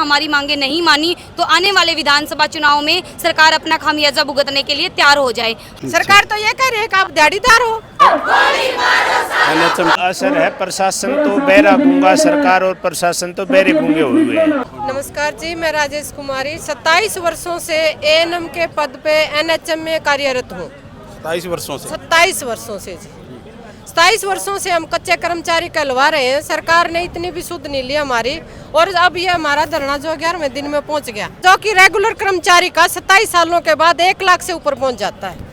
हमारी मांगे नहीं मानी तो आने वाले विधानसभा चुनाव में सरकार अपना खामियाजा भुगतने के लिए तैयार हो जाए। सरकार तो ये कह रही है कि आप दिहाड़ीदार हो। एनएचएम असर है, प्रशासन तो बहरा गूंगा, सरकार और प्रशासन तो बहरे गूंगे हुए हैं। नमस्कार जी, मैं राजेश कुमारी 27 वर्षों से एएनएम के पद पे एनएचएम में कार्यरत हूँ। 27 वर्षों से 27 वर्षों से जी, 27 वर्षों से हम कच्चे कर्मचारी कहलवा रहे हैं। सरकार ने इतनी भी सुध नहीं ली हमारी, और अब ये हमारा धरना जो 11वें दिन में पहुंच गया, जो कि रेगुलर कर्मचारी का 27 सालों के बाद 1 लाख से ऊपर पहुंच जाता है।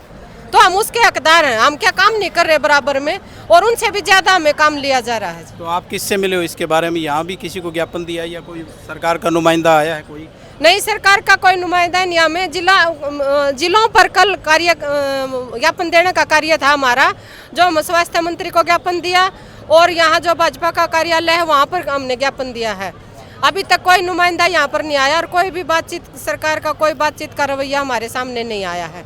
तो हम उसके हकदार हैं। हम क्या काम नहीं कर रहे बराबर में, और उनसे भी ज्यादा हमें काम लिया जा रहा है। तो आप किससे मिले हो इसके बारे में? यहाँ भी किसी को ज्ञापन दिया या कोई सरकार का नुमाइंदा आया है कोई? नहीं, सरकार का कोई नुमाइंदा नहीं। हमें जिलों पर कल कार्य ज्ञापन देने का कार्य था हमारा, जो हम स्वास्थ्य मंत्री को ज्ञापन दिया, और यहाँ जो भाजपा का कार्यालय है वहाँ पर हमने ज्ञापन दिया है। अभी तक कोई नुमाइंदा यहाँ पर नहीं आया, और कोई भी बातचीत, सरकार का कोई बातचीत का रवैया हमारे सामने नहीं आया है।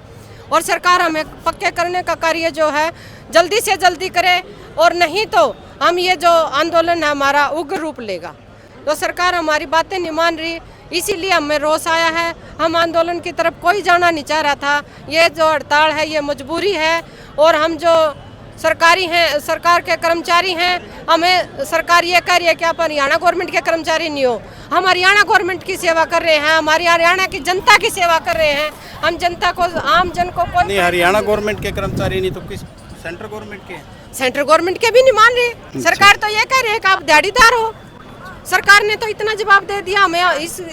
और सरकार हमें पक्के करने का कार्य जो है जल्दी से जल्दी करे, और नहीं तो हम ये जो आंदोलन है हमारा उग्र रूप लेगा। तो सरकार हमारी बातें नहीं मान रही, इसीलिए हमें रोष आया है। हम आंदोलन की तरफ कोई जाना नहीं चाह रहा था। ये जो हड़ताल है ये मजबूरी है, और हम जो सरकारी हैं, सरकार के कर्मचारी हैं, हमें सरकार ये कह रही है कि आप हरियाणा गवर्नमेंट के कर्मचारी नहीं हो। हम हरियाणा गवर्नमेंट की सेवा कर रहे हैं, हमारी हरियाणा की जनता की सेवा कर रहे हैं। हम जनता को, आम जन को कोई नहीं, हरियाणा गवर्नमेंट के कर्मचारी नहीं तो किस सेंट्रल गवर्नमेंट के? सेंट्रल गवर्नमेंट के भी नहीं मान रहे। सरकार तो ये कह रही है कि आप दिहाड़ीदार हो। सरकार ने तो इतना जवाब दे दिया हमें,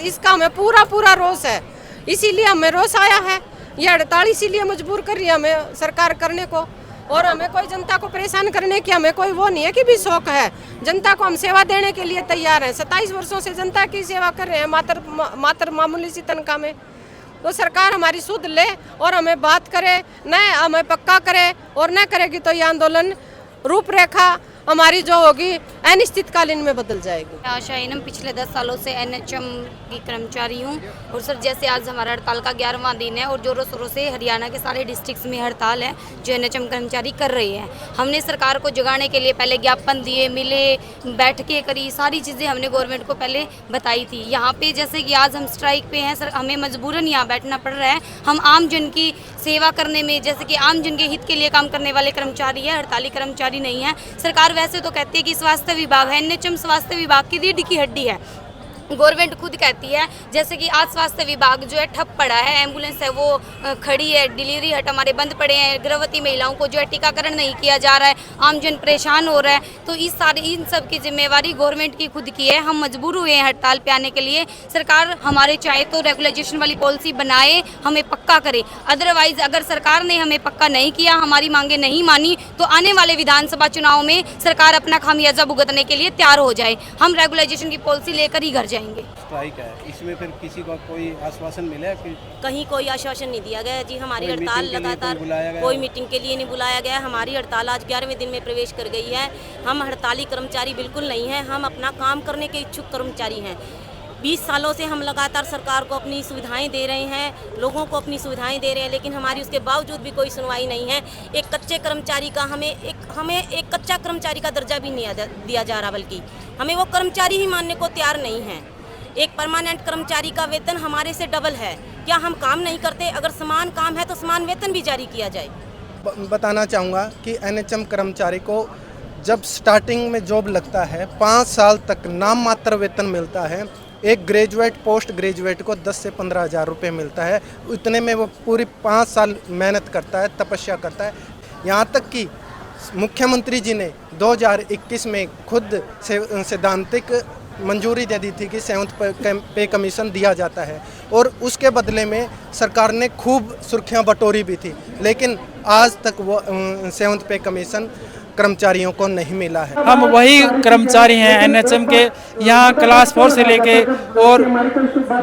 इसका हमें पूरा रोष है। इसीलिए हमें रोष आया है। ये हड़ताल इसीलिए मजबूर कर रही है हमें सरकार करने को, और हमें कोई जनता को परेशान करने की हमें कोई वो नहीं है कि भी शौक है। जनता को हम सेवा देने के लिए तैयार हैं। 27 वर्षों से जनता की सेवा कर रहे हैं, मात्र मामूली सी तनख्वाह में। तो सरकार हमारी सुध ले और हमें बात करे, न हमें पक्का करे, और न करेगी तो ये आंदोलन रूपरेखा हमारी जो होगी अनिश्चितकालीन में बदल जाएगी। आशा एनएम पिछले 10 सालों से एनएचएम की कर्मचारी हूँ, और सर जैसे आज हमारा हड़ताल का 11वां दिन है, और जोरों शोरों से हरियाणा के सारे डिस्ट्रिक्ट्स में हड़ताल है जो एनएचएम कर्मचारी कर रहे हैं। हमने सरकार को जगाने के लिए पहले ज्ञापन दिए, मिले, बैठकें करी, सारी चीज़ें हमने गवर्नमेंट को पहले बताई थी। यहाँ पे जैसे कि आज हम स्ट्राइक पे हैं सर, हमें मजबूरन यहाँ बैठना पड़ रहा है। हम आम जन की सेवा करने में, जैसे कि आम जन के हित के लिए काम करने वाले कर्मचारी है, हड़ताली कर्मचारी नहीं है। सरकार वैसे तो कहती है कि स्वास्थ्य विभाग है, एनएचएम स्वास्थ्य विभाग की रीढ़ की हड्डी है। गवर्नमेंट खुद कहती है, जैसे कि आज स्वास्थ्य विभाग जो है ठप पड़ा है, एम्बुलेंस है वो खड़ी है, डिलीवरी हट हमारे बंद पड़े हैं, गर्भवती महिलाओं को जो है टीकाकरण नहीं किया जा रहा है, आमजन परेशान हो रहा है। तो इन सब की जिम्मेवारी गवर्नमेंट की खुद की है। हम मजबूर हुए हैं हड़ताल पे आने के लिए। सरकार हमारे चाहे तो रेगुलाइजेशन वाली पॉलिसी बनाए, हमें पक्का करे। अदरवाइज अगर सरकार ने हमें पक्का नहीं किया, हमारी मांगे नहीं मानी, तो आने वाले विधानसभा चुनाव में सरकार अपना खामियाजा भुगतने के लिए तैयार हो जाए। हम रेगुलाइजेशन की पॉलिसी लेकर ही घर जाएंगे। स्ट्राइक है, इसमें फिर किसी को कोई आश्वासन मिला कि? कहीं कोई आश्वासन नहीं दिया गया जी। हमारी हड़ताल लगातार, कोई मीटिंग के लिए नहीं बुलाया गया। हमारी हड़ताल आज 11वें दिन में प्रवेश कर गई है। हम हड़ताली कर्मचारी बिल्कुल नहीं हैं, हम अपना काम करने के इच्छुक कर्मचारी हैं। 20 सालों से हम लगातार सरकार को अपनी सुविधाएं दे रहे हैं, लोगों को अपनी सुविधाएं दे रहे हैं, लेकिन हमारी उसके बावजूद भी कोई सुनवाई नहीं है। एक कच्चे कर्मचारी का हमें एक कच्चा कर्मचारी का दर्जा भी नहीं दिया जा रहा, बल्कि हमें वो कर्मचारी ही मानने को तैयार नहीं है। एक परमानेंट कर्मचारी का वेतन हमारे से डबल है। क्या हम काम नहीं करते? अगर समान काम है तो समान वेतन भी जारी किया जाए। बताना चाहूँगा कि एनएचएम कर्मचारी को जब स्टार्टिंग में जॉब लगता है 5 साल तक नाम मात्र वेतन मिलता है। एक ग्रेजुएट, पोस्ट ग्रेजुएट को 10 से 15 हज़ार रुपये मिलता है। इतने में वो पूरी 5 साल मेहनत करता है, तपस्या करता है। यहाँ तक कि मुख्यमंत्री जी ने 2021 में खुद सैद्धांतिक मंजूरी दे दी थी कि 7th पे कमीशन दिया जाता है, और उसके बदले में सरकार ने खूब सुर्खियां बटोरी भी थी, लेकिन आज तक वो 7th पे कमीशन कर्मचारियों को नहीं मिला है। हम वही कर्मचारी हैं एनएचएम के, यहाँ क्लास 4 से लेके और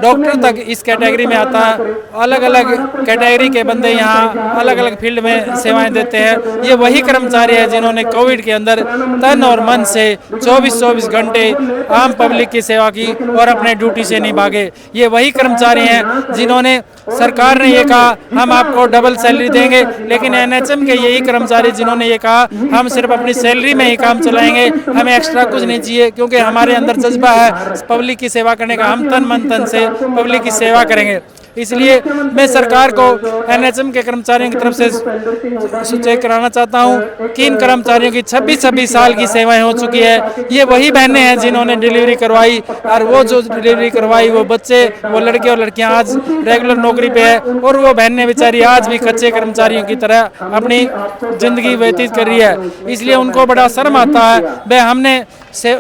डॉक्टर तक इस कैटेगरी में आता है। अलग अलग कैटेगरी के बंदे यहाँ अलग अलग फील्ड में सेवाएं देते हैं। ये वही कर्मचारी हैं जिन्होंने कोविड के अंदर तन और मन से 24-24 घंटे आम पब्लिक की सेवा की और अपने ड्यूटी से नहीं भागे। ये वही कर्मचारी हैं जिन्होंने, सरकार ने ये कहा हम आपको डबल सैलरी देंगे, लेकिन एनएचएम के यही कर्मचारी जिन्होंने ये कहा हम सिर्फ सिर्फ अपनी सैलरी में ही काम चलाएंगे, हमें एक्स्ट्रा कुछ नहीं चाहिए, क्योंकि हमारे अंदर जज्बा है पब्लिक की सेवा करने का। हम तन मन धन से पब्लिक की सेवा करेंगे। इसलिए मैं सरकार को एनएचएम के कर्मचारियों की तरफ से सूचित कराना चाहता हूं कि इन कर्मचारियों की 26 साल की सेवाएं हो चुकी है। ये वही बहनें हैं जिन्होंने डिलीवरी करवाई, और वो जो डिलीवरी करवाई वो बच्चे, वो लड़के और लड़कियां आज रेगुलर नौकरी पे है, और वो बहनें बेचारी आज भी कच्चे कर्मचारियों की तरह अपनी जिंदगी व्यतीत कर रही है। इसलिए उनको बड़ा शर्म आता है। भाई हमने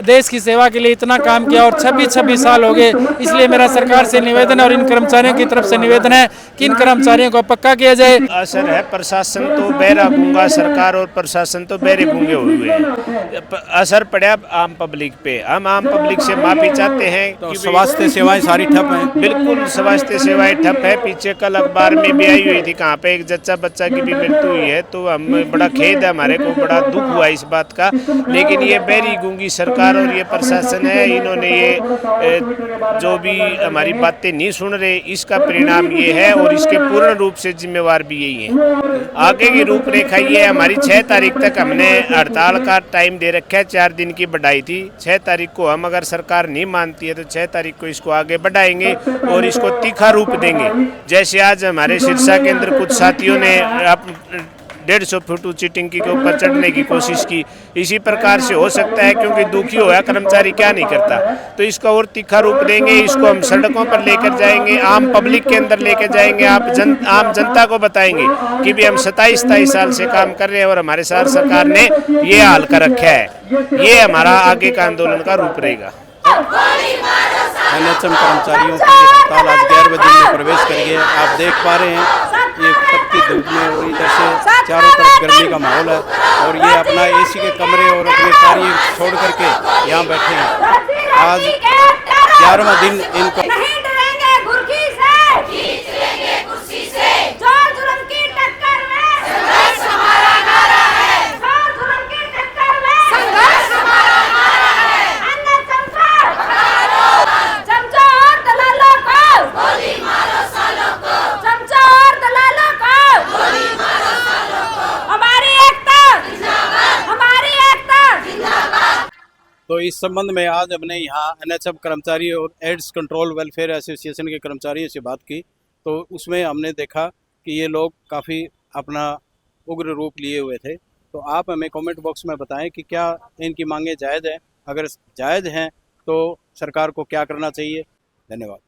देश की सेवा के लिए इतना काम किया और 26 साल हो गए। इसलिए मेरा सरकार से निवेदन है और इन कर्मचारियों की तरफ से निवेदन है कि इन कर्मचारियों को पक्का किया जाए। असर है, प्रशासन तो बहरा गूंगा, सरकार और प्रशासन तो बहरे गूंगे हुए हैं। असर पड़ा आम पब्लिक पे। हम आम पब्लिक से माफी चाहते हैं तो कि स्वास्थ्य सेवाएं सारी ठप हैं। बिल्कुल स्वास्थ्य सेवाएं ठप है। पीछे कल अखबार में भी आई हुई थी, कहाँ पे एक जच्चा बच्चा की भी मृत्यु हुई है। तो हम बड़ा खेद है, हमारे को बड़ा दुख हुआ इस बात का। लेकिन ये बहरी गूंगी सरकार और ये प्रशासन है, इन्होंने ये जो भी हमारी बातें नहीं सुन रहे, इसका परिणाम ये है, और इसके पूर्ण रूप से जिम्मेवार भी यही है। आगे की रूपरेखा ये है, हमारी 6 तारीख तक हमने हड़ताल का टाइम दे रखा है। 4 दिन की बढ़ाई थी। 6 तारीख को हम, अगर सरकार नहीं मानती है तो 6 तारीख को इसको आगे बढ़ाएंगे और इसको तीखा रूप देंगे। जैसे आज हमारे सिरसा के अंदर कुछ साथियों ने 150 फुट ऊंची टंकी के ऊपर चढ़ने की कोशिश की, इसी प्रकार से हो सकता है, क्योंकि दुखी होया कर्मचारी क्या नहीं करता। तो इसका और तीखा रूप देंगे। इसको हम सड़कों पर लेकर जाएंगे, आम पब्लिक के अंदर लेकर जाएंगे, आम जनता को बताएंगे कि भी हम 27 साल से काम कर रहे हैं और हमारे साथ सरकार ने ये हाल कर रखा है। ये हमारा आगे का आंदोलन का रूप रहेगा। एनएचएम कर्मचारियों की हड़ताल आज 11वें दिन में प्रवेश कर गई है। आप देख पा रहे हैं ये तपती धूप में, और इधर से चारों तरफ गर्मी का माहौल है, और ये अपना एसी के कमरे और अपने कार्य छोड़ करके यहाँ बैठे हैं। आज 11वां दिन इनको तो इस संबंध में आज हमने यहाँ एनएचएम कर्मचारी और एड्स कंट्रोल वेलफेयर एसोसिएशन के कर्मचारियों से बात की। तो उसमें हमने देखा कि ये लोग काफ़ी अपना उग्र रूप लिए हुए थे। तो आप हमें कमेंट बॉक्स में बताएं कि क्या इनकी मांगें जायज़ हैं। अगर जायज़ हैं तो सरकार को क्या करना चाहिए। धन्यवाद।